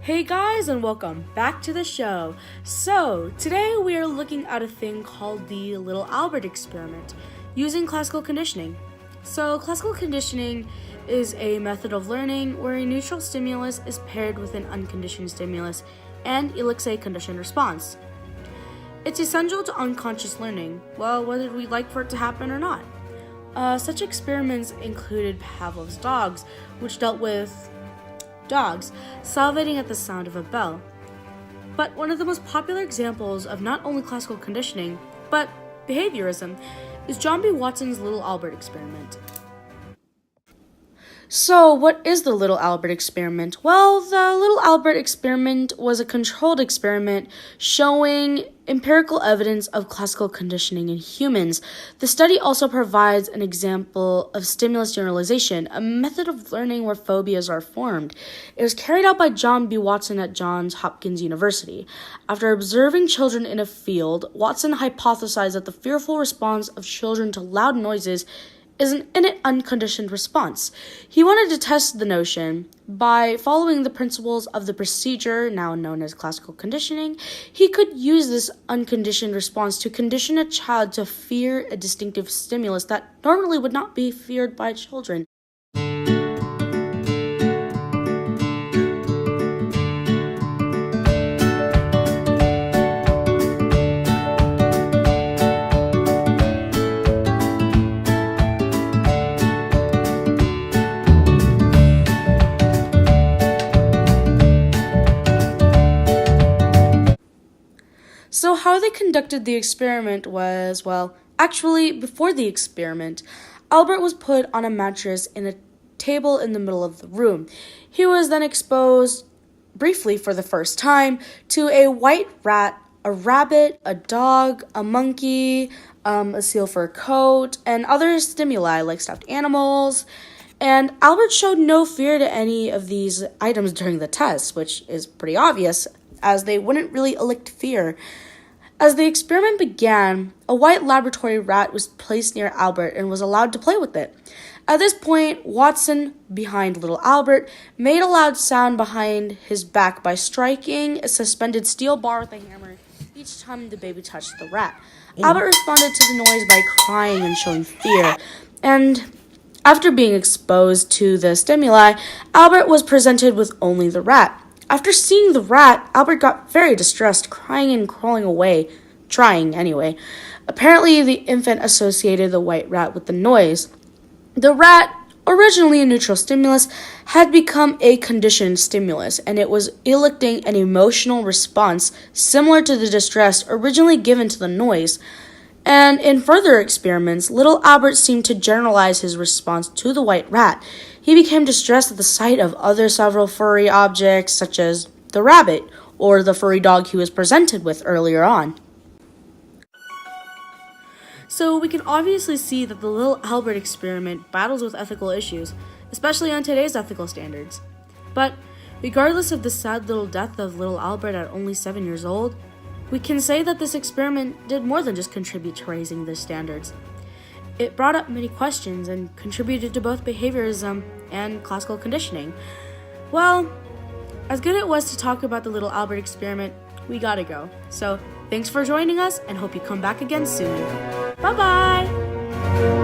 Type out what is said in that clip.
Hey guys, and welcome back to the show. So, today we are looking at a thing called the Little Albert experiment using classical conditioning. So, classical conditioning is a method of learning where a neutral stimulus is paired with an unconditioned stimulus and elicits a conditioned response. It's essential to unconscious learning, well, whether we like for it to happen or not. Such experiments included Pavlov's dogs, which dealt with dogs salivating at the sound of a bell. But one of the most popular examples of not only classical conditioning, but behaviorism, is John B. Watson's Little Albert experiment. So, what is the Little Albert experiment? Well, the Little Albert experiment was a controlled experiment showing empirical evidence of classical conditioning in humans. The study also provides an example of stimulus generalization, a method of learning where phobias are formed. It was carried out by John B. Watson at Johns Hopkins University. After observing children in a field, Watson hypothesized that the fearful response of children to loud noises is an innate unconditioned response. He wanted to test the notion by following the principles of the procedure now known as classical conditioning. He could use this unconditioned response to condition a child to fear a distinctive stimulus that normally would not be feared by children. So how they conducted the experiment was, actually, before the experiment, Albert was put on a mattress in a table in the middle of the room. He was then exposed, briefly for the first time, to a white rat, a rabbit, a dog, a monkey, a seal fur coat, and other stimuli like stuffed animals. And Albert showed no fear to any of these items during the test, which is pretty obvious, as they wouldn't really elicit fear. As the experiment began, a white laboratory rat was placed near Albert and was allowed to play with it. At this point, Watson, behind little Albert, made a loud sound behind his back by striking a suspended steel bar with a hammer each time the baby touched the rat. Albert responded to the noise by crying and showing fear, and after being exposed to the stimuli, Albert was presented with only the rat. After seeing the rat, Albert got very distressed, crying and crawling away, trying anyway. Apparently, the infant associated the white rat with the noise. The rat, originally a neutral stimulus, had become a conditioned stimulus, and it was eliciting an emotional response similar to the distress originally given to the noise. And in further experiments, little Albert seemed to generalize his response to the white rat. He became distressed at the sight of other several furry objects, such as the rabbit or the furry dog he was presented with earlier on. So we can obviously see that the Little Albert experiment battles with ethical issues, especially on today's ethical standards. But regardless of the sad little death of little Albert at only 7 years old, we can say that this experiment did more than just contribute to raising their standards. It brought up many questions and contributed to both behaviorism and classical conditioning. Well, as good it was to talk about the Little Albert experiment, we gotta go. So, thanks for joining us and hope you come back again soon. Bye-bye!